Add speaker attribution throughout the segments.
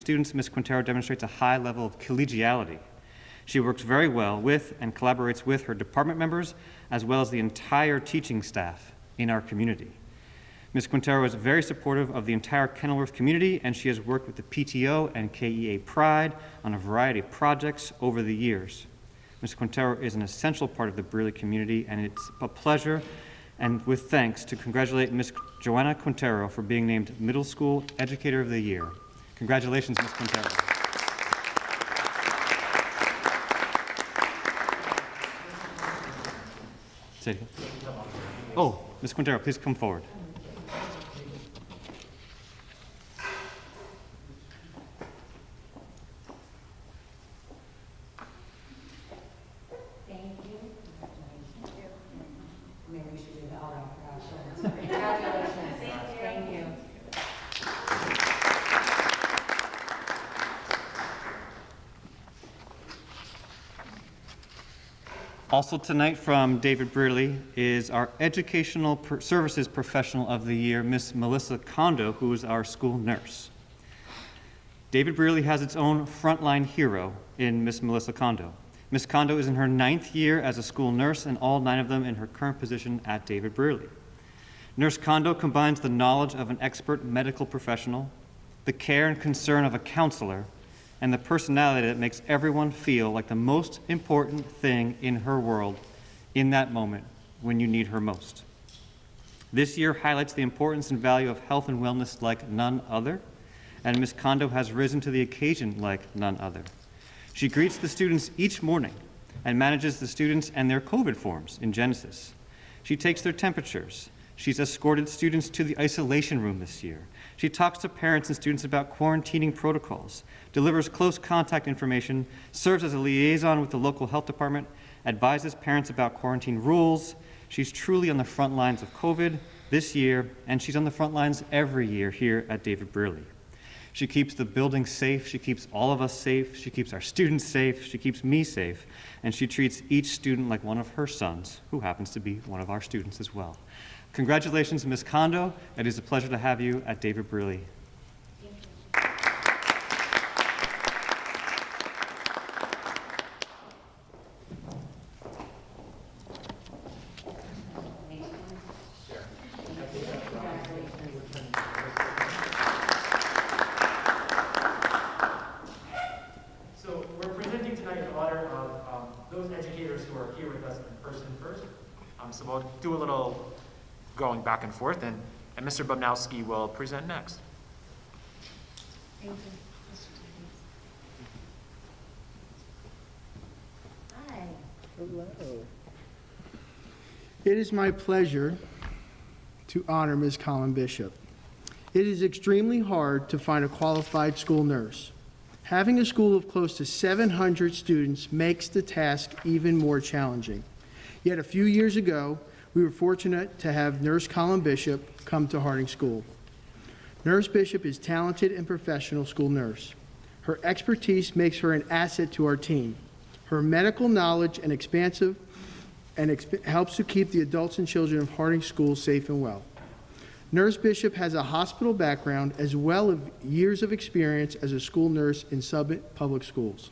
Speaker 1: students, Ms. Quintero demonstrates a high level of collegiality. She works very well with and collaborates with her department members, as well as the entire teaching staff in our community. Ms. Quintero is very supportive of the entire Kenilworth community, and she has worked with the PTO and KEA Pride on a variety of projects over the years. Ms. Quintero is an essential part of the Brearley community, and it's a pleasure and with thanks to congratulate Ms. Joanna Quintero for being named Middle School Educator of the Year. Congratulations, Ms. Quintero. Say it again. Oh, Ms. Quintero, please come forward. Also tonight from David Brearley is our Educational Services Professional of the Year, Miss Melissa Kondo, who is our school nurse. David Brearley has its own frontline hero in Miss Melissa Kondo. Miss Kondo is in her 9th year as a school nurse, and all 9 of them in her current position at David Brearley. Nurse Kondo combines the knowledge of an expert medical professional, the care and concern of a counselor, and the personality that makes everyone feel like the most important thing in her world in that moment when you need her most. This year highlights the importance and value of health and wellness like none other, and Ms. Kondo has risen to the occasion like none other. She greets the students each morning and manages the students and their COVID forms in Genesis. She takes their temperatures. She's escorted students to the isolation room this year. She talks to parents and students about quarantining protocols, delivers close contact information, serves as a liaison with the local health department, advises parents about quarantine rules. She's truly on the front lines of COVID this year, and she's on the front lines every year here at David Brearley. She keeps the building safe, she keeps all of us safe, she keeps our students safe, she keeps me safe, and she treats each student like one of her sons, who happens to be one of our students as well. Congratulations, Ms. Kondo. It is a pleasure to have you at David Brearley.
Speaker 2: So we're presenting tonight in honor of those educators who are here with us in person first. So we'll do a little going back and forth, and Mr. Bobnowski will present next.
Speaker 3: Thank you. Hi.
Speaker 4: Hello. It is my pleasure to honor Ms. Colin Bishop. It is extremely hard to find a qualified school nurse. Having a school of close to 700 students makes the task even more challenging. Yet a few years ago, we were fortunate to have Nurse Colin Bishop come to Harding School. Nurse Bishop is a talented and professional school nurse. Her expertise makes her an asset to our team. Her medical knowledge and helps to keep the adults and children of Harding School safe and well. Nurse Bishop has a hospital background as well as years of experience as a school nurse in Summit Public Schools.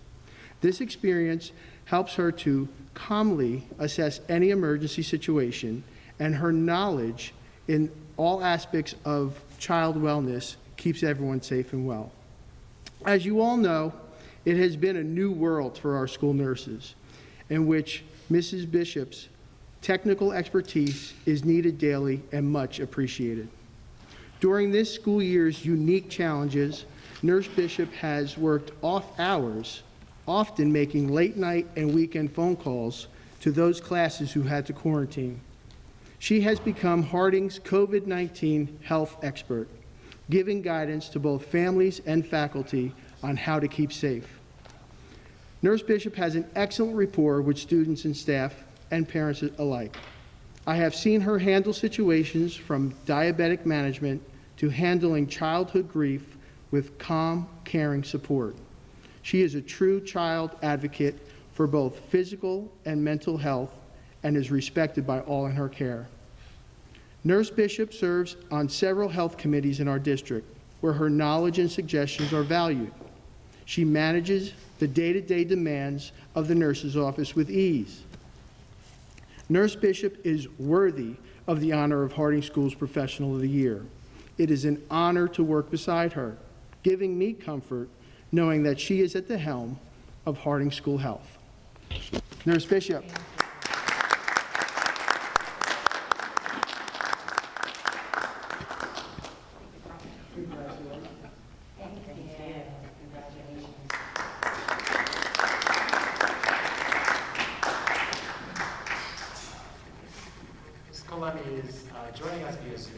Speaker 4: This experience helps her to calmly assess any emergency situation, and her knowledge in all aspects of child wellness keeps everyone safe and well. As you all know, it has been a new world for our school nurses, in which Mrs. Bishop's technical expertise is needed daily and much appreciated. During this school year's unique challenges, Nurse Bishop has worked off hours, often making late night and weekend phone calls to those classes who had to quarantine. She has become Harding's COVID-19 health expert, giving guidance to both families and faculty on how to keep safe. Nurse Bishop has an excellent rapport with students and staff and parents alike. I have seen her handle situations from diabetic management to handling childhood grief with calm, caring support. She is a true child advocate for both physical and mental health and is respected by all in her care. Nurse Bishop serves on several health committees in our district where her knowledge and suggestions are valued. She manages the day-to-day demands of the nurse's office with ease. Nurse Bishop is worthy of the honor of Harding School's Professional of the Year. It is an honor to work beside her, giving me comfort knowing that she is at the helm of Harding School Health. Nurse Bishop.
Speaker 2: Ms. Colemi is joining us via Zoom.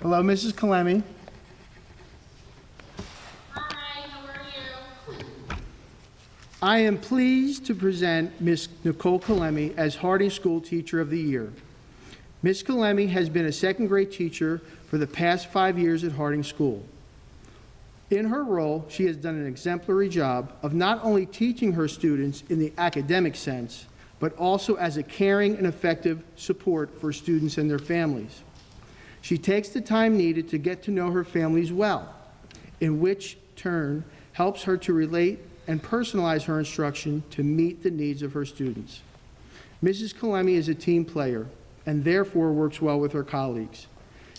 Speaker 4: Hello, Mrs. Kalemi.
Speaker 5: Hi, how are you?
Speaker 4: I am pleased to present Ms. Nicole Kalemi as Harding School Teacher of the Year. Ms. Kalemi has been a second-grade teacher for the past 5 years at Harding School. In her role, she has done an exemplary job of not only teaching her students in the academic sense, but also as a caring and effective support for students and their families. She takes the time needed to get to know her families well, in which turn helps her to relate and personalize her instruction to meet the needs of her students. Mrs. Kalemi is a team player and therefore works well with her colleagues.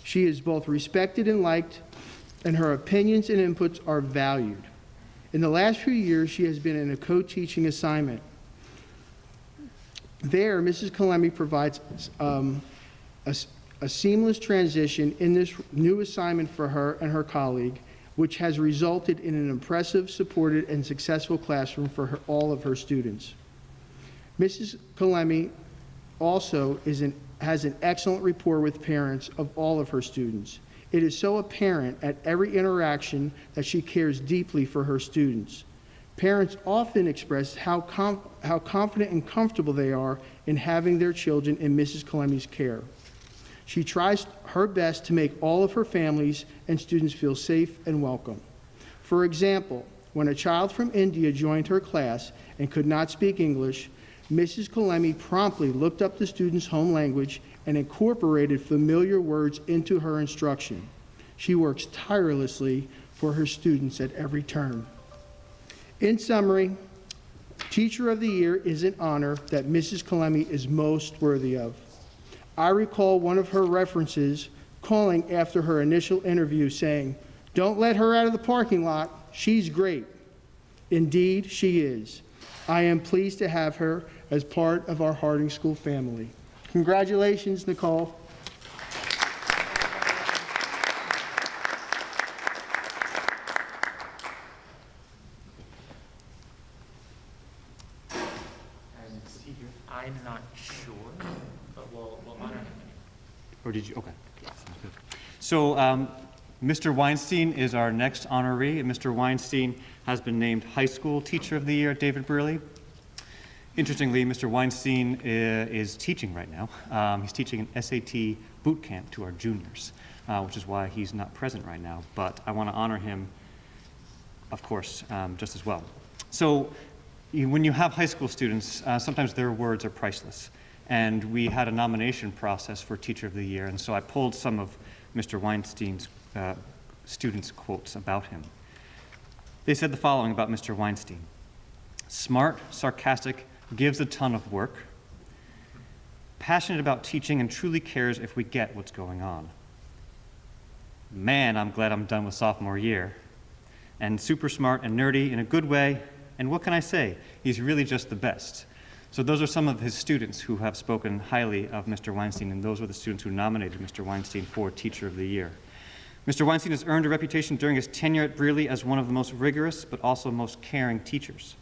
Speaker 4: She is both respected and liked, and her opinions and inputs are valued. In the last few years, she has been in a co-teaching assignment. There, Mrs. Kalemi provides a seamless transition in this new assignment for her and her colleague, which has resulted in an impressive, supported, and successful classroom for all of her students. Mrs. Kalemi also has an excellent rapport with parents of all of her students. It is so apparent at every interaction that she cares deeply for her students. Parents often express how confident and comfortable they are in having their children in Mrs. Kalemi's care. She tries her best to make all of her families and students feel safe and welcome. For example, when a child from India joined her class and could not speak English, Mrs. Kalemi promptly looked up the student's home language and incorporated familiar words into her instruction. She works tirelessly for her students at every turn. In summary, Teacher of the Year is an honor that Mrs. Kalemi is most worthy of. I recall one of her references calling after her initial interview saying, "Don't let her out of the parking lot. She's great." Indeed, she is. I am pleased to have her as part of our Harding School family. Congratulations, Nicole.
Speaker 2: And I'm not sure, but we'll honor him.
Speaker 1: Or did you? Okay. Sounds good. So Mr. Weinstein is our next honoree, and Mr. Weinstein has been named High School Teacher of the Year at David Brearley. Interestingly, Mr. Weinstein is teaching right now. He's teaching an SAT boot camp to our juniors, which is why he's not present right now. But I want to honor him, of course, just as well. So when you have high school students, sometimes their words are priceless. And we had a nomination process for Teacher of the Year, and so I pulled some of Mr. Weinstein's students' quotes about him. They said the following about Mr. Weinstein: smart, sarcastic, gives a ton of work, passionate about teaching, and truly cares if we get what's going on. Man, I'm glad I'm done with sophomore year. And super smart and nerdy in a good way, and what can I say? He's really just the best. So those are some of his students who have spoken highly of Mr. Weinstein, and those were the students who nominated Mr. Weinstein for Teacher of the Year. Mr. Weinstein has earned a reputation during his tenure at Brearley as one of the most rigorous but also most caring teachers,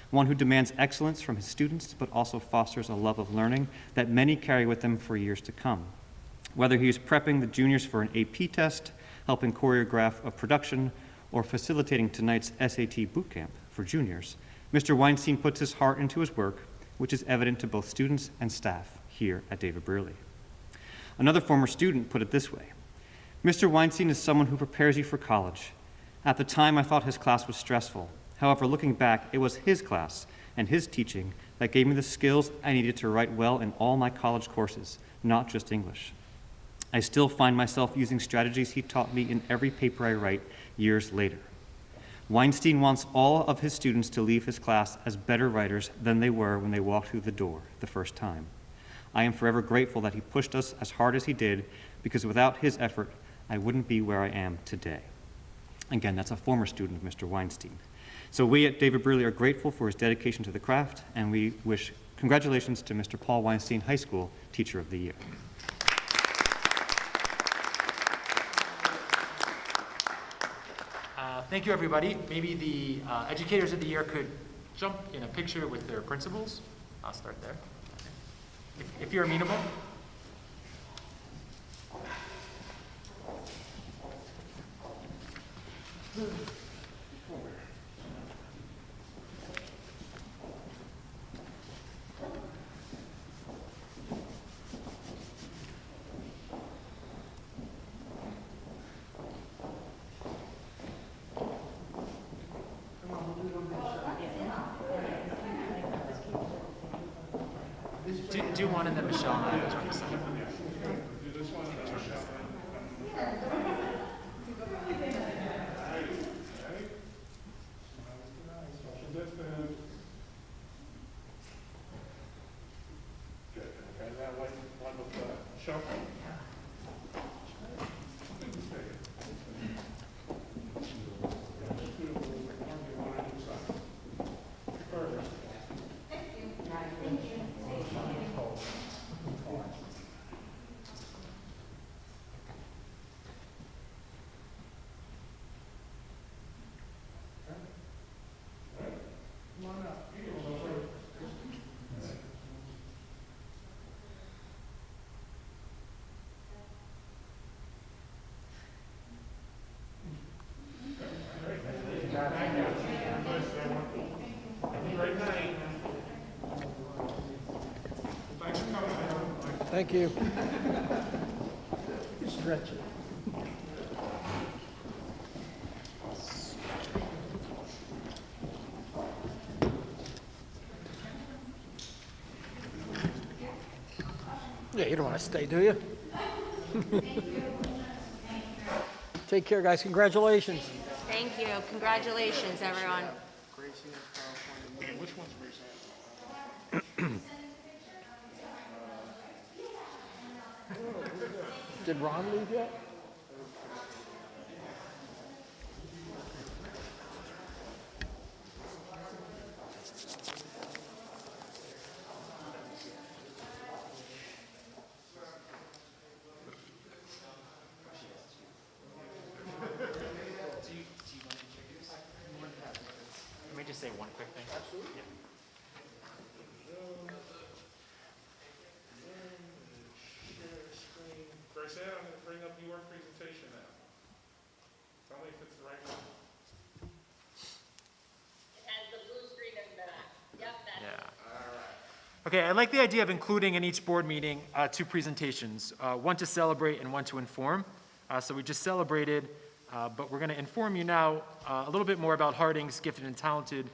Speaker 1: one who demands excellence from his students but also fosters a love of learning that many carry with them for years to come. Whether he is prepping the juniors for an AP test, helping choreograph a production, or facilitating tonight's SAT boot camp for juniors, Mr. Weinstein puts his heart into his work, which is evident to both students and staff here at David Brearley. Another former student put it this way: Mr. Weinstein is someone who prepares you for college. At the time, I thought his class was stressful. However, looking back, it was his class and his teaching that gave me the skills I needed to write well in all my college courses, not just English. I still find myself using strategies he taught me in every paper I write, years later. Weinstein wants all of his students to leave his class as better writers than they were when they walked through the door the first time. I am forever grateful that he pushed us as hard as he did, because without his effort, I wouldn't be where I am today. Again, that's a former student of Mr. Weinstein. So we at David Brearley are grateful for his dedication to the craft, and we wish congratulations to Mr. Paul Weinstein High School Teacher of the Year.
Speaker 2: Thank you, everybody. Maybe the educators of the year could jump in a picture with their principals. I'll start there. If you're amenable. Do one and then Michelle and I will join us.
Speaker 4: Thank you. Stretch it.
Speaker 6: Yeah, you don't want to stay, do you? Take care, guys. Congratulations.
Speaker 3: Thank you. Congratulations, everyone.
Speaker 6: Did Ron leave yet?
Speaker 2: Let me just say one quick thing. Absolutely.
Speaker 7: Grace, I'm going to bring up your presentation now. Tell me if it's the right one.
Speaker 5: It has the blue screen in the back. Yep, that's it.
Speaker 2: Yeah. Okay, I like the idea of including in each board meeting two presentations, one to celebrate and one to inform. So we just celebrated, but we're going to inform you now a little bit more about Harding's Gifted and Talented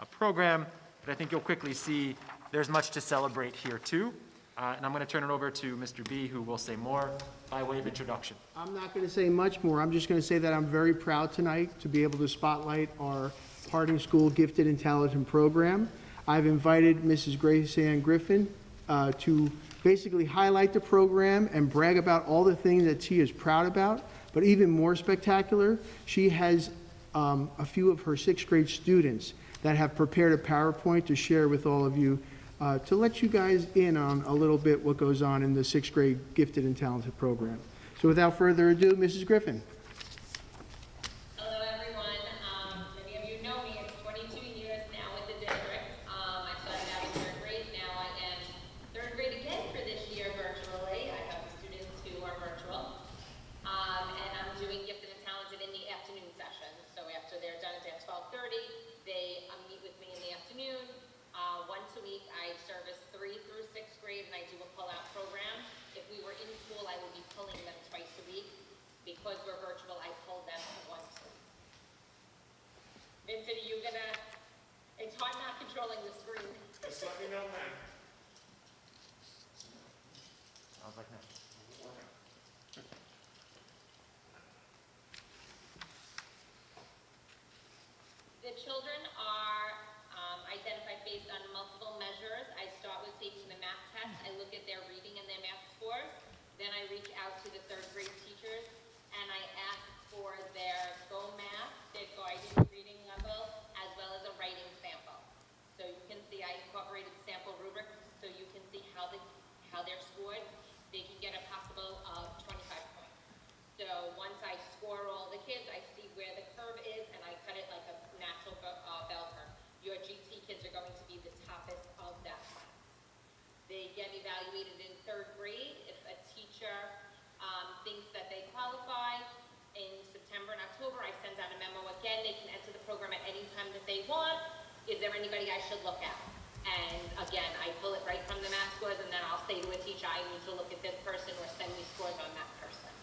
Speaker 2: program, but I think you'll quickly see there's much to celebrate here too. And I'm going to turn it over to Mr. B, who will say more by way of introduction.
Speaker 4: I'm not going to say much more. I'm just going to say that I'm very proud tonight to be able to spotlight our Harding School Gifted and Talented program. I've invited Mrs. Grace Ann Griffin to basically highlight the program and brag about all the things that she is proud about. But even more spectacular, she has a few of her sixth grade students that have prepared a PowerPoint to share with all of you to let you guys in on a little bit what goes on in the sixth grade Gifted and Talented program. So without further ado, Mrs. Griffin.
Speaker 5: Hello, everyone. Many of you know me. It's 22 years now with the district. I started out in third grade. Now I am third grade again for this year virtually. I have students who are virtual. And I'm doing Gifted and Talented in the afternoon session. So after they're done at 12:30, they meet with me in the afternoon. Once a week, I service 3 through 6th grade, and I do a pull-out program. If we were in school, I would be pulling them twice a week. Because we're virtual, I pull them once a week. Vincent, are you gonna, it's hard not controlling the screen.
Speaker 7: Just let me know, man.
Speaker 2: I was like, no.
Speaker 5: The children are identified based on multiple measures. I start with taking the math test. I look at their reading and their math scores. Then I reach out to the third grade teachers and I ask for their Go Math, their guidance reading level, as well as a writing sample. So you can see I incorporated sample rubrics so you can see how they're scored. They can get a possible of 25 points. So once I score all the kids, I see where the curve is and I cut it like a natural bell curve. Your GT kids are going to be the toppest of that class. They get evaluated in third grade. If a teacher thinks that they qualify, in September and October, I send out a memo again. They can enter the program at any time that they want. Is there anybody I should look at? And again, I pull it right from the math scores and then I'll say to a teacher, I need to look at this person or send me scores on that person.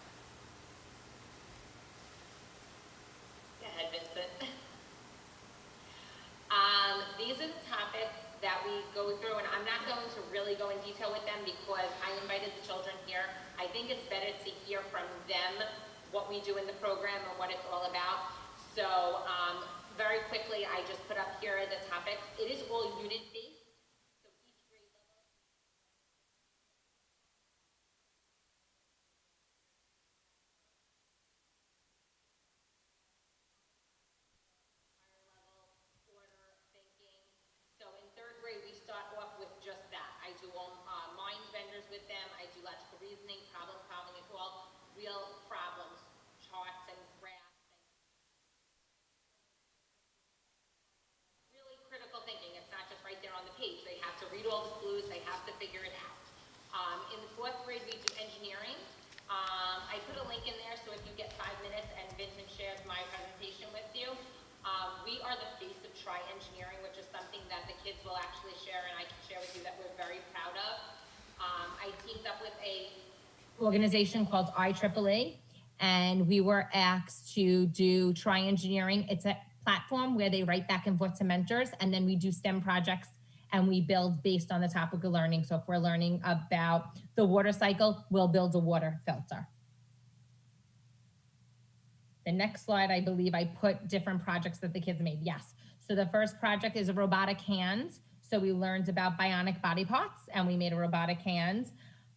Speaker 5: Go ahead, Vincent. These are the topics that we go through, and I'm not going to really go in detail with them because I invited the children here. I think it's better to hear from them what we do in the program and what it's all about. So very quickly, I just put up here the topics. It is all unit-based, so each grade level. Higher level, order, thinking. So in third grade, we start off with just that. I do all mind benders with them. I do logical reasoning, problem solving. It's all real problems, charts and graphs, and really critical thinking. It's not just right there on the page. They have to read all the clues. They have to figure it out. In the fourth grade, we do engineering. I put a link in there, so if you get 5 minutes and Vincent shares my presentation with you, we are the face of TriEngineering, which is something that the kids will actually share, and I can share with you that we're very proud of. I teamed up with a organization called IEEE, and we were asked to do TriEngineering. It's a platform where they write back and forth to mentors, and then we do STEM projects and we build based on the topic of learning. So if we're learning about the water cycle, we'll build a water filter. The next slide, I believe I put different projects that the kids made. Yes. So the first project is a robotic hand. So we learned about bionic body parts and we made a robotic hand.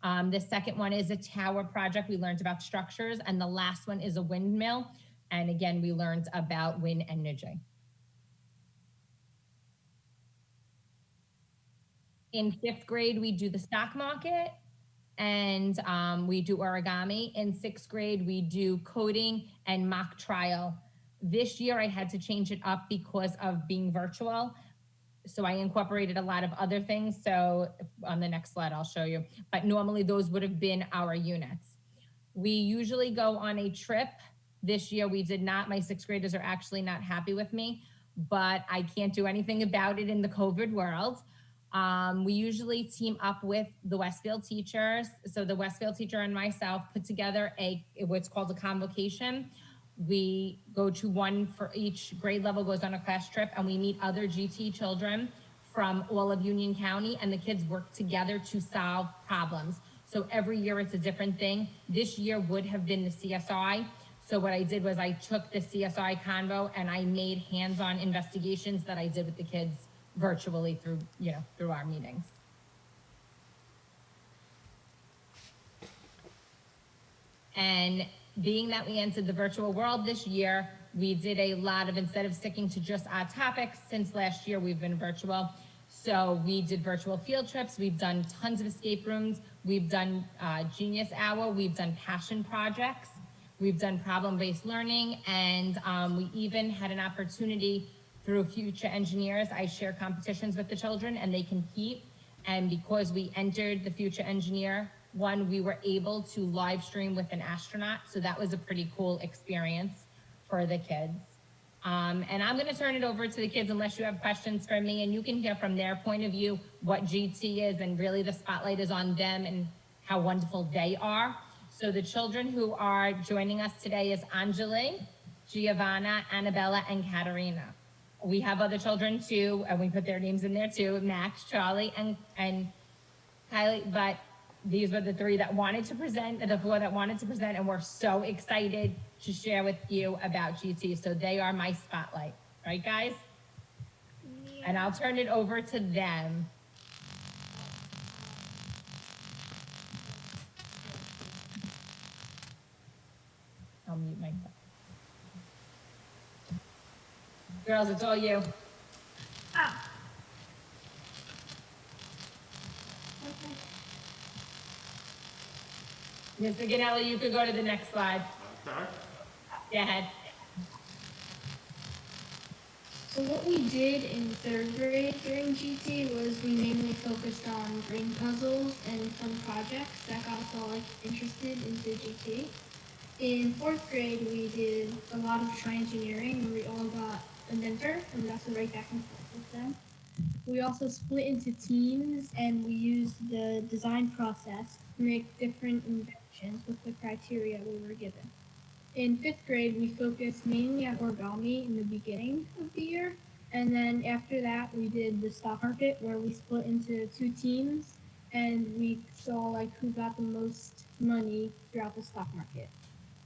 Speaker 5: The second one is a tower project. We learned about structures. And the last one is a windmill. And again, we learned about wind energy. In fifth grade, we do the stock market and we do origami. In sixth grade, we do coding and mock trial. This year, I had to change it up because of being virtual. So I incorporated a lot of other things. So on the next slide, I'll show you. But normally those would have been our units. We usually go on a trip. This year we did not. My sixth graders are actually not happy with me, but I can't do anything about it in the COVID world. We usually team up with the Westfield teachers. So the Westfield teacher and myself put together what's called a convocation. We go to one for each grade level, goes on a class trip, and we meet other GT children from all of Union County, and the kids work together to solve problems. So every year it's a different thing. This year would have been the CSI. So what I did was I took the CSI convo and I made hands-on investigations that I did with the kids virtually through our meetings. And being that we entered the virtual world this year, we did a lot of, instead of sticking to just our topics, since last year we've been virtual. So we did virtual field trips. We've done tons of escape rooms. We've done Genius Hour. We've done passion projects. We've done problem-based learning. And we even had an opportunity through Future Engineers. I share competitions with the children and they compete. And because we entered the Future Engineer one, we were able to live stream with an astronaut. So that was a pretty cool experience for the kids. And I'm gonna turn it over to the kids unless you have questions for me, and you can hear from their point of view what GT is, and really the spotlight is on them and how wonderful they are. So the children who are joining us today is Anjali, Giovanna, Annabella, and Katerina. We have other children too, and we put their names in there too, Max, Charlie, and Kylie, but these were the three that wanted to present, the four that wanted to present, and we're so excited to share with you about GT. So they are my spotlight. Right, guys? And I'll turn it over to them. I'll mute myself. Girls, it's all you. Mr. Ganelli, you could go to the next slide.
Speaker 7: Okay.
Speaker 5: Go ahead.
Speaker 8: So what we did in third grade during GT was we mainly focused on brain puzzles and fun projects that got us all like interested into GT. In fourth grade, we did a lot of TriEngineering, where we all got a mentor and we got to write back and forth with them. We also split into teams and we used the design process to make different inventions with the criteria we were given. In fifth grade, we focused mainly on origami in the beginning of the year. And then after that, we did the stock market where we split into two teams and we saw like who got the most money throughout the stock market.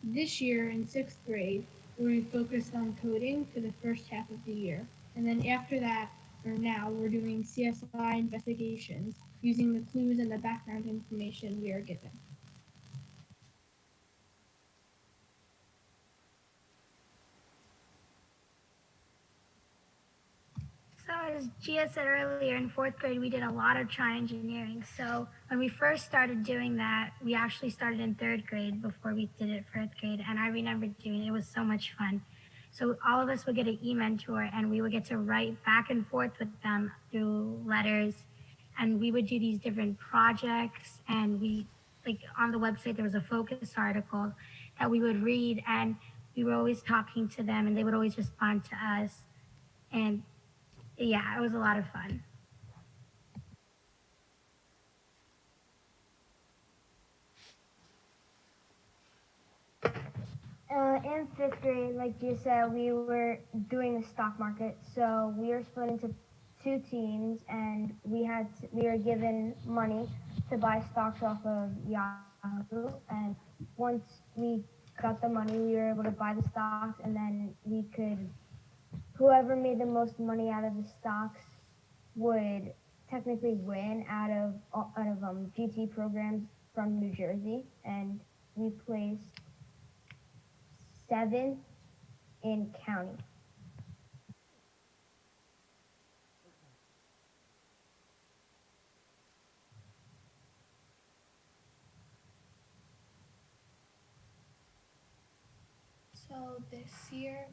Speaker 8: This year in sixth grade, we focused on coding for the first half of the year. And then after that, or now, we're doing CSI investigations using the clues and the background information we are given.
Speaker 9: So as Gia said earlier, in fourth grade, we did a lot of TriEngineering. So when we first started doing that, we actually started in third grade before we did it fourth grade. And I remember doing it. It was so much fun. So all of us would get an e-mentor and we would get to write back and forth with them through letters. And we would do these different projects. And we, like on the website, there was a focus article that we would read. And we were always talking to them and they would always respond to us. And yeah, it was a lot of fun.
Speaker 10: In fifth grade, like you said, we were doing the stock market. So we were split into two teams, and we were given money to buy stocks off of Yahoo. And once we got the money, we were able to buy the stocks, and then whoever made the most money out of the stocks would technically win out of GT programs from New Jersey, and we placed 7th in county.
Speaker 8: So this year,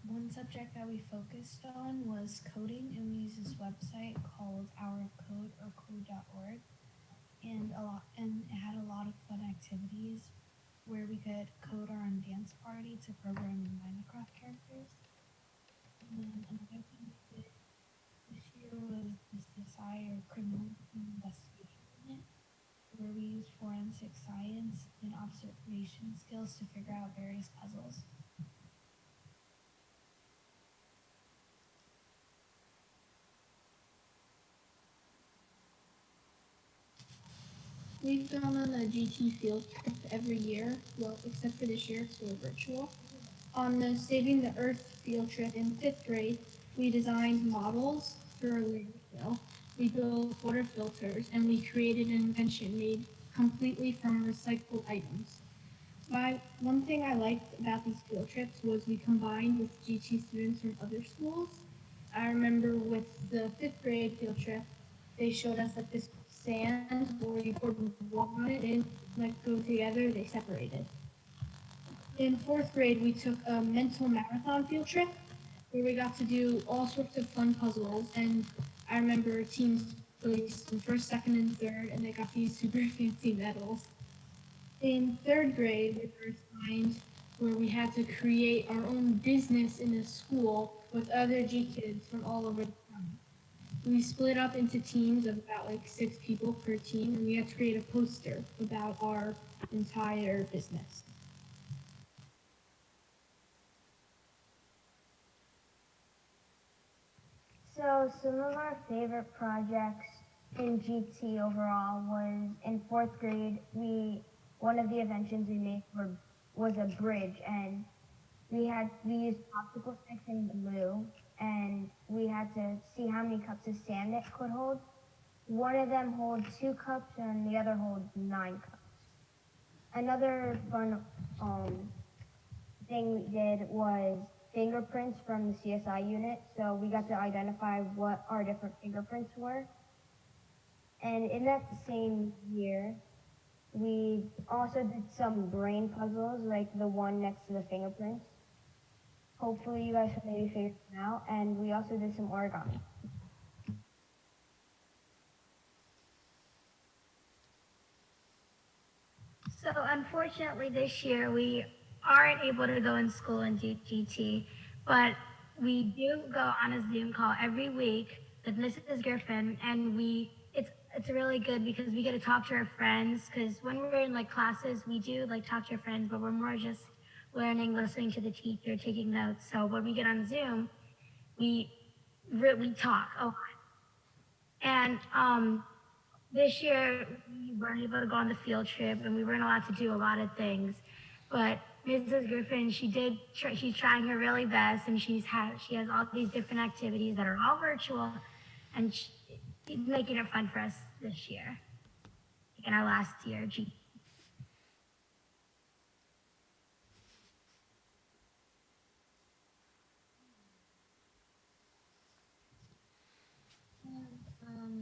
Speaker 8: one subject that we focused on was coding, and we used this website called Hour of Code or code.org, and it had a lot of fun activities where we could code our own dance party to program Minecraft characters. And then another thing we did this year was the CSI or criminal investigation unit, where we used forensic science and observation skills to figure out various puzzles. We've gone on a GT field trip every year, well, except for this year because we're virtual. On the Saving the Earth field trip in fifth grade, we designed models for a landfill. We built water filters, and we created an invention made completely from recycled items. One thing I liked about these field trips was we combined with GT students from other schools. I remember with the fifth grade field trip, they showed us that this sand where you poured water on it didn't like go together, they separated. In fourth grade, we took a mental marathon field trip where we got to do all sorts of fun puzzles, and I remember teams placed in first, second, and third, and they got these super fancy medals. In third grade, we were assigned where we had to create our own business in a school with other G kids from all over the county. We split up into teams of about like 6 people per team, and we had to create a poster about our entire business.
Speaker 10: So some of our favorite projects in GT overall was in fourth grade. One of the inventions we made was a bridge, and we used popsicle sticks and blue, and we had to see how many cups of sand it could hold. One of them holds 2 cups and the other holds 9 cups. Another fun thing we did was fingerprints from the CSI unit, so we got to identify what our different fingerprints were. And in that same year, we also did some brain puzzles, like the one next to the fingerprints. Hopefully you guys can maybe figure them out. And we also did some origami.
Speaker 9: So unfortunately this year we aren't able to go in school and do GT, but we do go on a Zoom call every week with Mrs. Griffin, and it's really good because we get to talk to our friends, because when we're in like classes we do like talk to our friends, but we're more just learning, listening to the teacher, taking notes. So when we get on Zoom, we talk a lot. And this year we weren't able to go on the field trip, and we weren't allowed to do a lot of things. But Mrs. Griffin, she's trying her really best, and she has all these different activities that are all virtual, and she's making it fun for us this year, like in our last year.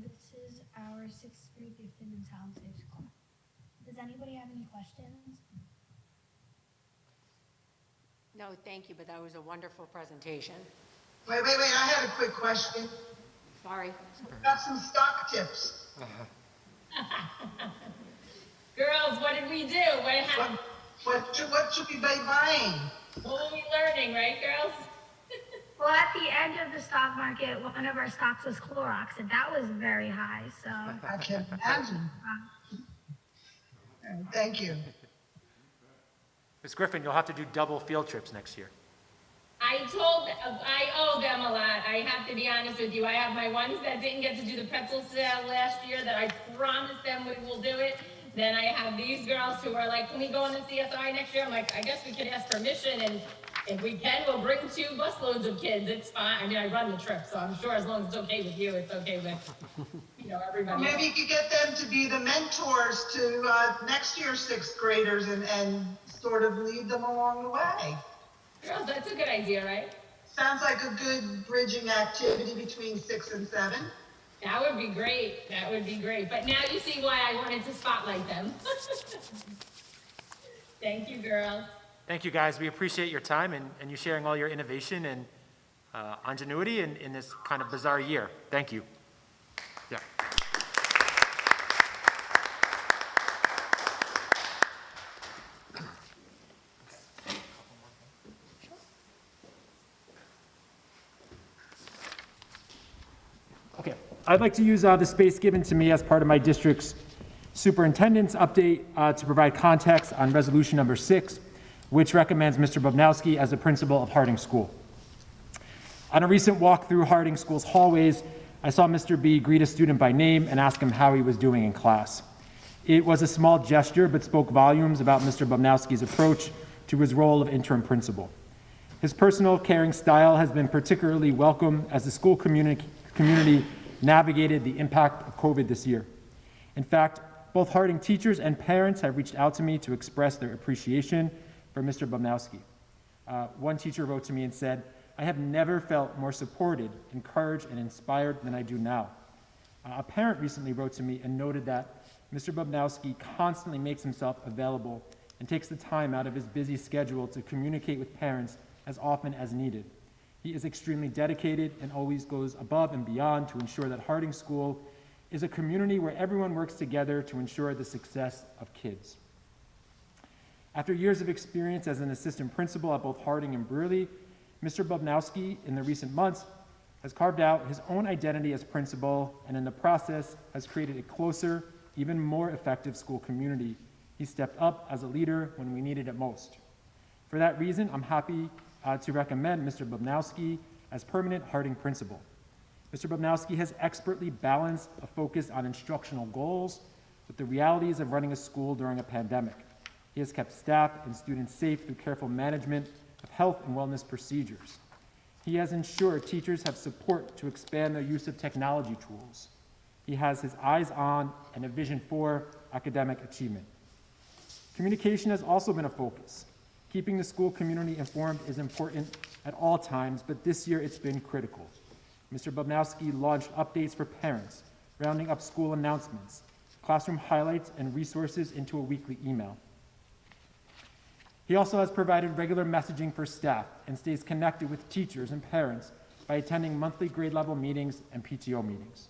Speaker 8: This is our 6th grade gifted and talented club. Does anybody have any questions?
Speaker 3: No, thank you, but that was a wonderful presentation.
Speaker 11: Wait, I had a quick question.
Speaker 3: Sorry.
Speaker 11: Got some stock tips.
Speaker 5: Girls, what did we do?
Speaker 11: What should we be buying?
Speaker 5: What were we learning, right, girls?
Speaker 9: Well, at the end of the stock market, one of our stocks was Clorox, and that was very high, so.
Speaker 11: I can imagine. Thank you.
Speaker 2: Ms. Griffin, you'll have to do double field trips next year.
Speaker 5: I owe them a lot. I have to be honest with you. I have my ones that didn't get to do the pretzel sale last year that I promised them we will do it. Then I have these girls who are like, can we go on the CSI next year? I'm like, I guess we could ask permission, and if we can, we'll bring 2 busloads of kids. It's fine. I mean, I run the trip, so I'm sure as long as it's okay with you, it's okay with, everybody.
Speaker 11: Maybe you could get them to be the mentors to next year's 6th graders and sort of lead them along the way.
Speaker 5: Girls, that's a good idea, right?
Speaker 11: Sounds like a good bridging activity between 6 and 7.
Speaker 5: That would be great. That would be great. But now you see why I wanted to spotlight them. Thank you, girls.
Speaker 2: Thank you, guys. We appreciate your time and you sharing all your innovation and ingenuity in this kind of bizarre year. Thank you. Yeah. Okay, I'd like to use the space given to me as part of my district's superintendent's update to provide context on resolution number 6, which recommends Mr. Bobnowski as the principal of Harding School. On a recent walk through Harding School's hallways, I saw Mr. B greet a student by name and ask him how he was doing in class. It was a small gesture, but spoke volumes about Mr. Bobnowski's approach to his role of interim principal. His personal, caring style has been particularly welcome as the school community navigated the impact of COVID this year. In fact, both Harding teachers and parents have reached out to me to express their appreciation for Mr. Bobnowski. One teacher wrote to me and said, "I have never felt more supported, encouraged, and inspired than I do now." A parent recently wrote to me and noted that Mr. Bobnowski constantly makes himself available and takes the time out of his busy schedule to communicate with parents as often as needed. He is extremely dedicated and always goes above and beyond to ensure that Harding School is a community where everyone works together to ensure the success of kids. After years of experience as an assistant principal at both Harding and Brearley, Mr. Bobnowski, in the recent months, has carved out his own identity as principal and in the process has created a closer, even more effective school community. He stepped up as a leader when we needed it most. For that reason, I'm happy to recommend Mr. Bobnowski as permanent Harding principal. Mr. Bobnowski has expertly balanced a focus on instructional goals with the realities of running a school during a pandemic. He has kept staff and students safe through careful management of health and wellness procedures. He has ensured teachers have support to expand their use of technology tools. He has his eyes on and a vision for academic achievement. Communication has also been a focus. Keeping the school community informed is important at all times, but this year it's been critical. Mr. Bobnowski launched updates for parents, rounding up school announcements, classroom highlights, and resources into a weekly email. He also has provided regular messaging for staff and stays connected with teachers and parents by attending monthly grade level meetings and PTO meetings.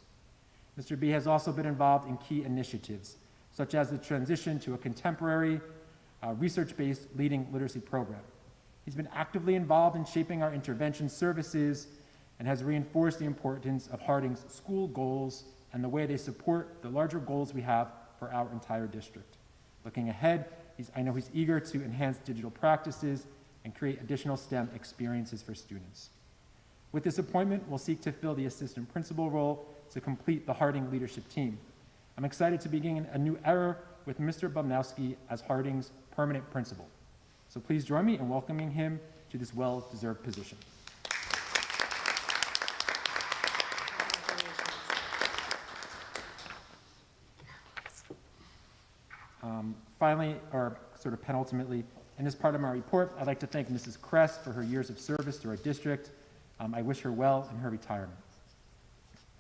Speaker 2: Mr. B has also been involved in key initiatives, such as the transition to a contemporary, research-based leading literacy program. He's been actively involved in shaping our intervention services and has reinforced the importance of Harding's school goals and the way they support the larger goals we have for our entire district. Looking ahead, I know he's eager to enhance digital practices and create additional STEM experiences for students. With this appointment, we'll seek to fill the assistant principal role to complete the Harding leadership team. I'm excited to begin a new era with Mr. Bobnowski as Harding's permanent principal. So please join me in welcoming him to this well-deserved position. Finally, or sort of penultimately, in this part of my report, I'd like to thank Mrs. Kress for her years of service to our district. I wish her well in her retirement.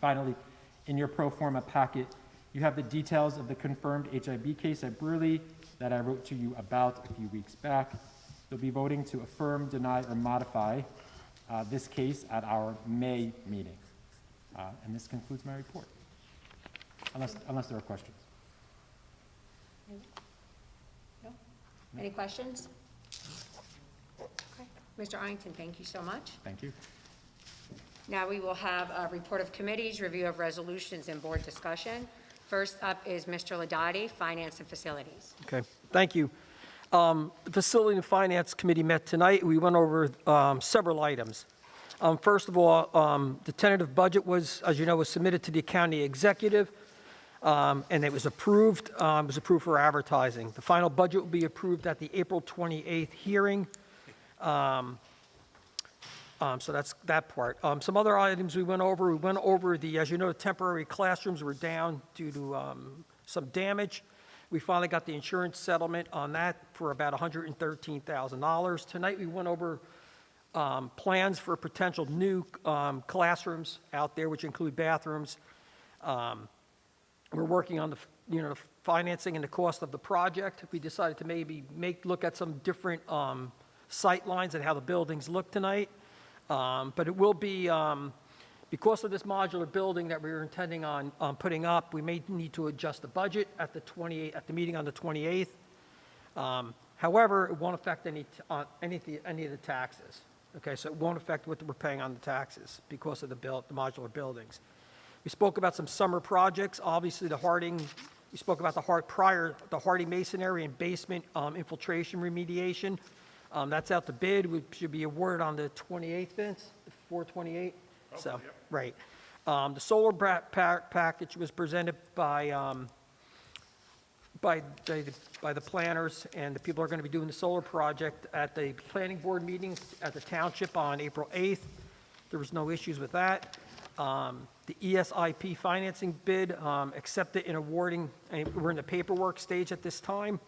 Speaker 2: Finally, in your pro forma packet, you have the details of the confirmed HIB case at Brearley that I wrote to you about a few weeks back. You'll be voting to affirm, deny, or modify this case at our May meeting. And this concludes my report, unless there are questions.
Speaker 3: No? Any questions? Okay. Mr. Arrington, thank you so much.
Speaker 2: Thank you.
Speaker 3: Now we will have a report of committees, review of resolutions, and board discussion. First up is Mr. Ladati, Finance and Facilities.
Speaker 6: Okay, thank you. The Facility and Finance Committee met tonight. We went over several items. First of all, the tentative budget was, as you know, was submitted to the county executive, and it was approved. It was approved for advertising. The final budget will be approved at the April 28th hearing. So that's that part. Some other items we went over the, as you know, temporary classrooms were down due to some damage. We finally got the insurance settlement on that for about $113,000. Tonight we went over plans for potential new classrooms out there, which include bathrooms. We're working on the financing and the cost of the project. We decided to maybe look at some different sight lines and how the buildings look tonight. But it will be, because of this modular building that we were intending on putting up, we may need to adjust the budget at the meeting on the 28th. However, it won't affect any of the taxes. Okay, so it won't affect what we're paying on the taxes because of the modular buildings. We spoke about some summer projects. Obviously, we spoke about the Harding masonry and basement infiltration remediation. That's out to bid. We should be awarded on the 28th, Vince, 4/28. So,
Speaker 7: yep.
Speaker 6: right. The solar package was presented by the planners, and the people are going to be doing the solar project at the planning board meeting at the township on April 8th. There was no issues with that. The ESIP financing bid, accepted and awarding, and we're in the paperwork stage at this time.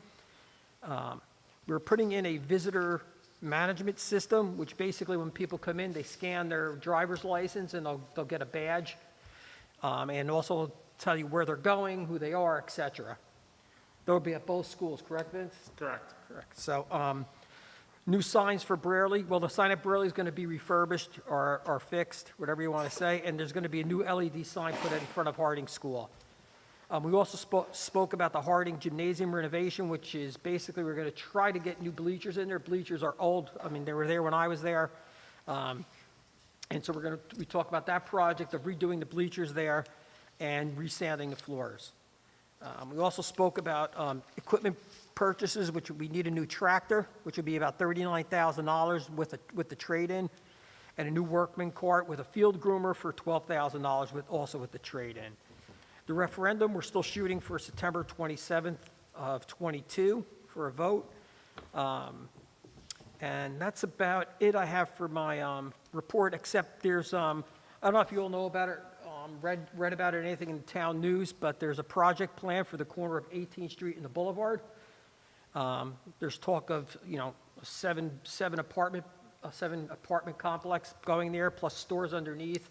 Speaker 6: We're putting in a visitor management system, which basically when people come in, they scan their driver's license and they'll get a badge, and also tell you where they're going, who they are, etc. They'll be at both schools, correct, Vince?
Speaker 7: Correct.
Speaker 6: Correct. So, new signs for Brearley. Well, the sign at Brearley is going to be refurbished or fixed, whatever you want to say, and there's going to be a new LED sign put in front of Harding School. We also spoke about the Harding Gymnasium renovation, which is basically we're going to try to get new bleachers in there. Bleachers are old. I mean, they were there when I was there. And so we talked about that project of redoing the bleachers there and resanding the floors. We also spoke about equipment purchases, which we need a new tractor, which would be about $39,000 with the trade-in, and a new workman cart with a field groomer for $12,000 also with the trade-in. The referendum, we're still shooting for September 27th of 22 for a vote. And that's about it I have for my report, except there's, I don't know if you all know about it, read about it, anything in the town news, but there's a project plan for the corner of 18th Street and the Boulevard. There's talk of, a seven apartment complex going there, plus stores underneath.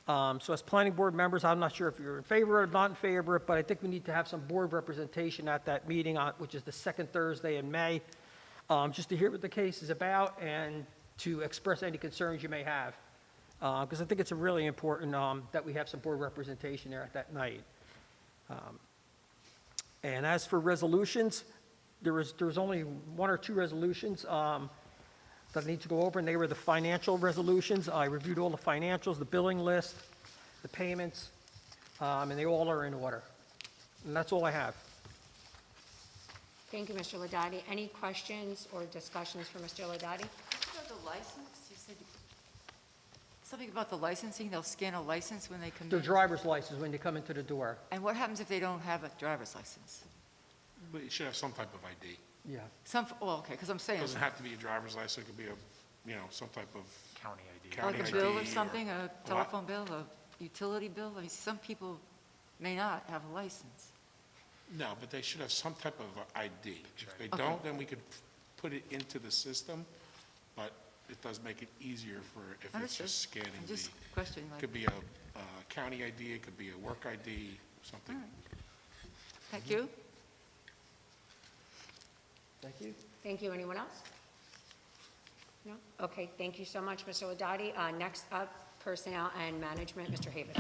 Speaker 6: So as planning board members, I'm not sure if you're in favor or not in favor, but I think we need to have some board representation at that meeting, which is the second Thursday in May, just to hear what the case is about and to express any concerns you may have. Because I think it's really important that we have some board representation there at that night. And as for resolutions, there was only one or two resolutions that I need to go over, and they were the financial resolutions. I reviewed all the financials, the billing list, the payments, and they all are in order. And that's all I have.
Speaker 3: Thank you, Mr. Ladati. Any questions or discussions for Mr. Ladati?
Speaker 12: About the license, you said something about the licensing, they'll scan a license when they come
Speaker 6: The
Speaker 12: in?
Speaker 6: driver's license when you come into the door.
Speaker 12: And what happens if they don't have a driver's license?
Speaker 7: But you should have some type of ID.
Speaker 6: Yeah.
Speaker 12: Okay, because I'm
Speaker 7: It
Speaker 12: saying,
Speaker 7: doesn't have to be a driver's license, it could be some type of
Speaker 2: County ID.
Speaker 7: county
Speaker 12: like
Speaker 7: ID.
Speaker 12: a bill or
Speaker 7: or-
Speaker 12: something, a
Speaker 7: What?
Speaker 12: telephone bill, a utility bill? I mean, some people may not have a license.
Speaker 7: No, but they should have some type of ID. If they
Speaker 12: Okay.
Speaker 7: don't, then we could put it into the system, but it does make it easier for, if it's
Speaker 12: Understood.
Speaker 7: just scanning
Speaker 12: I'm
Speaker 7: the,
Speaker 12: just questioning,
Speaker 7: it
Speaker 12: like,
Speaker 7: could be a county ID, it could be a work ID, something.
Speaker 12: thank you.
Speaker 6: Thank you.
Speaker 3: Thank you. Anyone else? No? Okay, thank you so much, Mr. Ladati. Next up, Personnel and Management, Mr. Haber.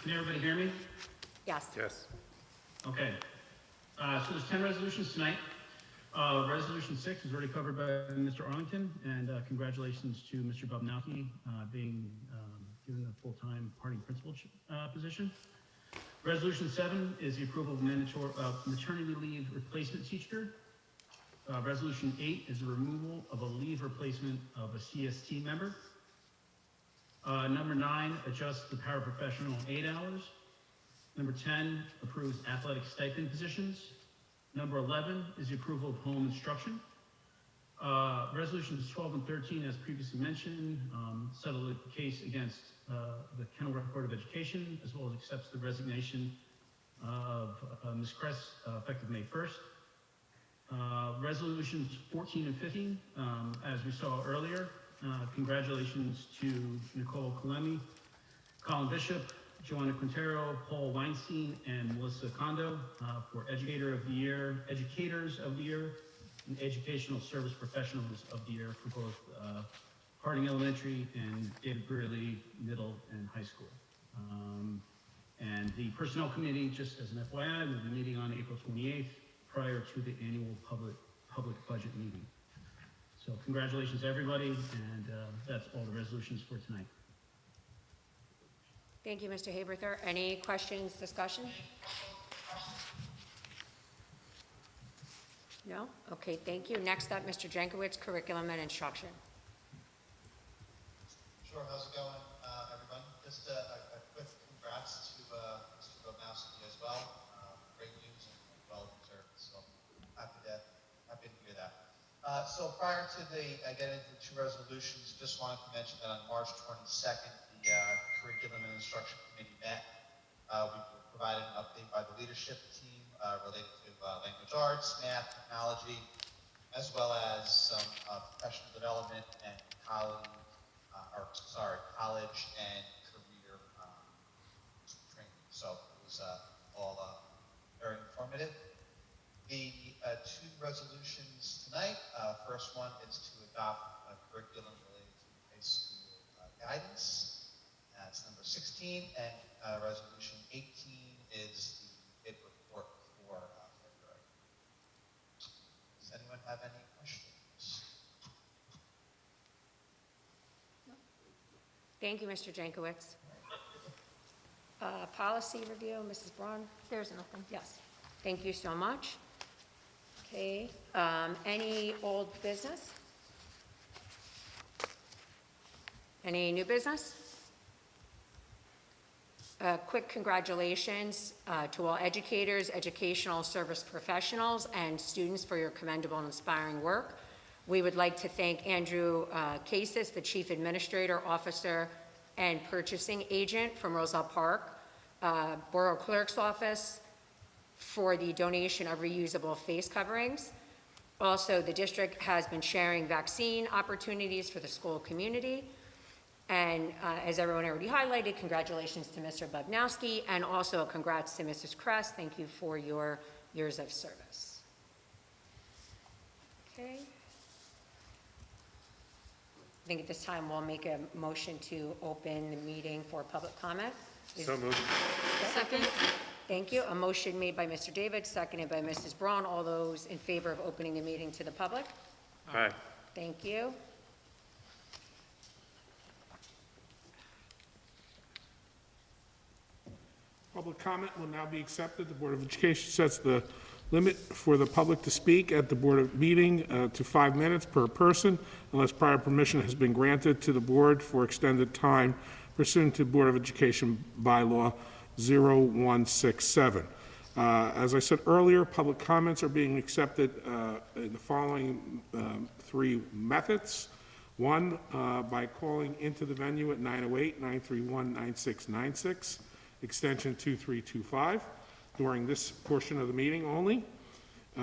Speaker 13: Can everybody hear me?
Speaker 3: Yes.
Speaker 2: Yes.
Speaker 13: Okay. So there's 10 resolutions tonight. Resolution 6 is already covered by Mr. Arlington, and congratulations to Mr. Bobnowski being given the full-time Harding principal position. Resolution 7 is the approval of maternity leave replacement teacher. Resolution 8 is the removal of a leave replacement of a CST member. Number 9 adjusts the paraprofessional 8 hours. Number 10 approves athletic stipend positions. Number 11 is the approval of home instruction. Resolutions 12 and 13, as previously mentioned, settle the case against the Kenilworth Board of Education, as well as accepts the resignation of Ms. Kress effective May 1st. Resolutions 14 and 15, as we saw earlier, congratulations to Nicole Kalemi, Colin Bishop, Joanna Quintero, Paul Weinstein, and Melissa Kondo for Educators of the Year, and Educational Service Professionals of the Year for both Harding Elementary and David Brearley Middle and High School. And the Personnel Committee, just as an FYI, will be meeting on April 28th prior to the annual public budget meeting. So congratulations, everybody, and that's all the resolutions for tonight.
Speaker 3: Thank you, Mr. Haberther. Any questions, discussion? No? Okay, thank you. Next up, Mr. Jankowicz, Curriculum and Instruction.
Speaker 14: Sure, how's it going, everyone? Just a quick congrats to Mr. Bobnowski as well. Great news and well deserved, so happy to hear that. So prior to getting into the two resolutions, just wanted to mention that on March 22nd, the Curriculum and Instruction Committee met. We provided an update by the leadership team related to language arts, math, technology, as well as some professional development and college and career training. So it was all very informative. The two resolutions tonight, first one is to adopt a curriculum related to high school guidance. That's number 16, and resolution 18 is the bid report for February. Does anyone have any questions?
Speaker 3: Thank you, Mr. Jankowicz. Policy review, Mrs. Braun?
Speaker 12: There's nothing.
Speaker 3: Yes. Thank you so much. Okay, any old business? Any new business? Quick congratulations to all educators, educational service professionals, and students for your commendable and inspiring work. We would like to thank Andrew Casis, the Chief Administrator Officer and Purchasing Agent from Roselle Park, Borough Clerk's Office, for the donation of reusable face coverings. Also, the district has been sharing vaccine opportunities for the school community. And as everyone already highlighted, congratulations to Mr. Bubnowski, and also congrats to Mrs. Kress. Thank you for your years of service. Okay. I think at this time we'll make a motion to open the meeting for public comment.
Speaker 7: So moved.
Speaker 12: Second?
Speaker 3: Thank you. A motion made by Mr. David, seconded by Mrs. Braun. All those in favor of opening the meeting to the public?
Speaker 7: Aye.
Speaker 3: Thank you.
Speaker 7: Public comment will now be accepted. The Board of Education sets the limit for the public to speak at the Board of meeting to 5 minutes per person, unless prior permission has been granted to the Board for extended time pursuant to Board of Education Bylaw 0167. As I said earlier, public comments are being accepted in the following 3 methods. One, by calling into the venue at 908-931-9696, extension 2325, during this portion of the meeting only,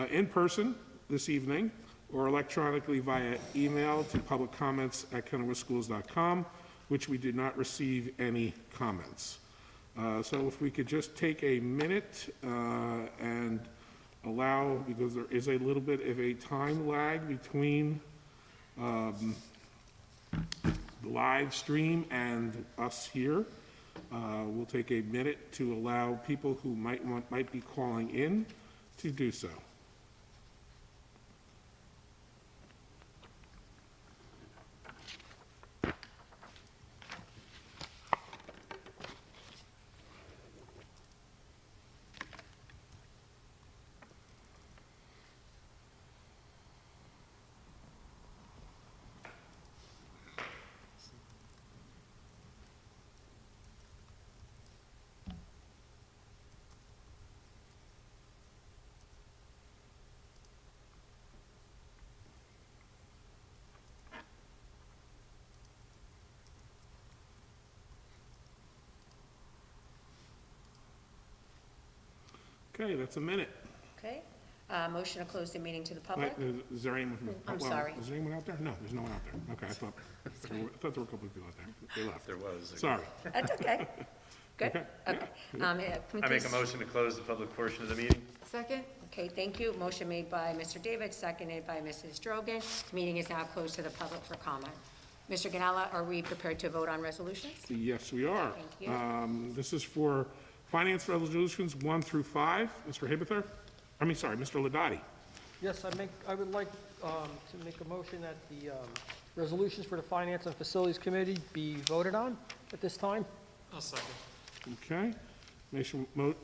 Speaker 7: in person this evening, or electronically via email to publiccomments@kenilworthschools.com, which we did not receive any comments. So if we could just take a minute and allow, because there is a little bit of a time lag between the live stream and us here. We'll take a minute to allow people who might be calling in to do so. Okay, that's a minute.
Speaker 3: Okay. Motion to close the meeting to the public?
Speaker 7: Is there anyone from?
Speaker 3: I'm sorry.
Speaker 7: Is there anyone out there? No, there's no one out there. Okay, I thought there were a couple of people out there. They left.
Speaker 15: There was.
Speaker 7: Sorry.
Speaker 3: That's okay. Good?
Speaker 7: Okay.
Speaker 3: Okay. Can we
Speaker 15: I make
Speaker 3: please-
Speaker 15: a motion to close the public portion of the meeting.
Speaker 12: Second?
Speaker 3: Okay, thank you. Motion made by Mr. David, seconded by Mrs. Drogan. Meeting is now closed to the public for comment. Mr. Ganella, are we prepared to vote on resolutions?
Speaker 7: Yes, we are.
Speaker 3: Thank you.
Speaker 7: This is for finance resolutions 1 through 5. Mr. Hibither? Mr. Ladati.
Speaker 6: Yes, I would like to make a motion that the resolutions for the Finance and Facilities Committee be voted on at this time.
Speaker 2: I'll second.
Speaker 7: Okay.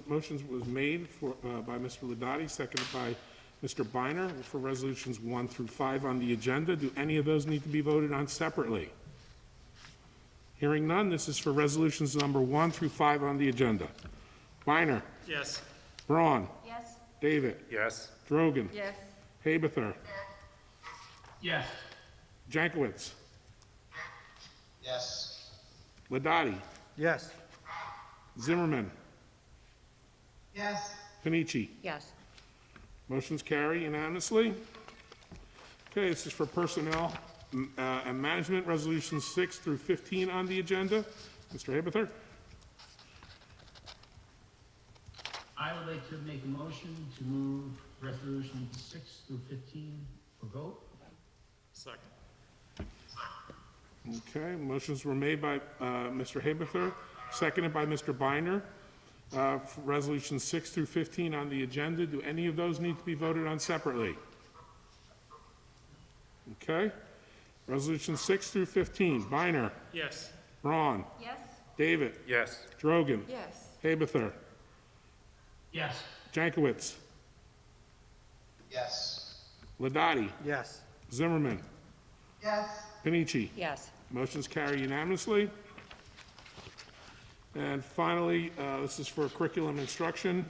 Speaker 7: Motions was made by Mr. Ladati, seconded by Mr. Biner for resolutions 1 through 5 on the agenda. Do any of those need to be voted on separately? Hearing none, this is for resolutions number 1 through 5 on the agenda. Biner.
Speaker 2: Yes.
Speaker 7: Braun.
Speaker 3: Yes.
Speaker 7: David.
Speaker 15: Yes.
Speaker 7: Drogan.
Speaker 12: Yes.
Speaker 7: Haberther.
Speaker 13: Yes.
Speaker 7: Jankowicz.
Speaker 14: Yes.
Speaker 7: Ladati.
Speaker 6: Yes.
Speaker 7: Zimmerman.
Speaker 11: Yes.
Speaker 7: Panici.
Speaker 3: Yes.
Speaker 7: Motion's carry unanimously. Okay, this is for personnel and management, resolutions 6 through 15 on the agenda. Mr. Haberther?
Speaker 13: I would like to make a motion to move resolutions 6 through 15 for vote.
Speaker 2: Second.
Speaker 7: Okay, motions were made by Mr. Haberther, seconded by Mr. Biner. For resolutions 6 through 15 on the agenda, do any of those need to be voted on separately? Okay. Resolutions 6 through 15, Biner,
Speaker 2: Yes.
Speaker 7: Braun,
Speaker 3: Yes.
Speaker 7: David,
Speaker 15: Yes.
Speaker 7: Drogan,
Speaker 12: Yes.
Speaker 7: Haberther,
Speaker 13: Yes.
Speaker 7: Jankowicz,
Speaker 14: Yes.
Speaker 7: Ladati,
Speaker 6: Yes.
Speaker 7: Zimmerman,
Speaker 11: Yes.
Speaker 7: Panici.
Speaker 3: Yes.
Speaker 7: Motion's carry unanimously. And finally, this is for curriculum instruction,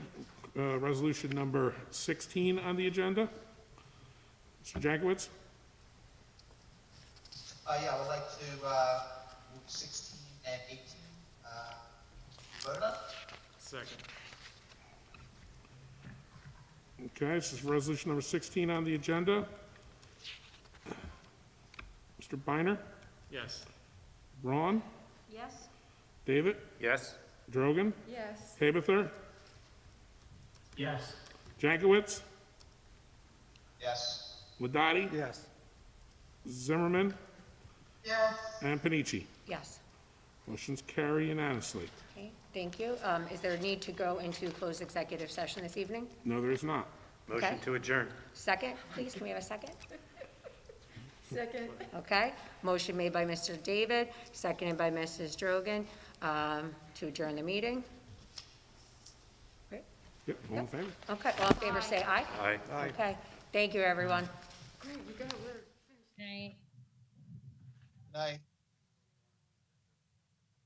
Speaker 7: resolution number 16 on the agenda. Mr. Jankowicz?
Speaker 14: Yeah, I would like to move 16 and 18. Voted on?
Speaker 2: Second.
Speaker 7: Okay, this is resolution number 16 on the agenda. Mr. Biner?
Speaker 2: Yes.
Speaker 7: Ron?
Speaker 12: Yes?
Speaker 7: David?
Speaker 15: Yes?
Speaker 7: Drogan?
Speaker 12: Yes.
Speaker 7: Tabitha?
Speaker 13: Yes.
Speaker 7: Jankowicz?
Speaker 14: Yes.
Speaker 7: Ladati?
Speaker 6: Yes.
Speaker 7: Zimmerman?
Speaker 11: yes,
Speaker 7: And Panici.
Speaker 3: Yes.
Speaker 7: Motion's carry unanimously.
Speaker 3: Okay, thank you. Is there a need to go into closed executive session this evening?
Speaker 7: No, there is not.
Speaker 15: Motion
Speaker 3: Okay.
Speaker 15: to adjourn.
Speaker 3: Second, please, can we have a second?
Speaker 12: Second?
Speaker 3: Okay, motion made by Mr. David, seconded by Mrs. Drogan, to adjourn the meeting. Great.
Speaker 7: Yep, all in favor?
Speaker 3: Okay, all in favor, say aye.
Speaker 15: Aye.
Speaker 3: Okay, thank you, everyone.
Speaker 12: Great, we got a letter.
Speaker 5: Night.
Speaker 14: Night.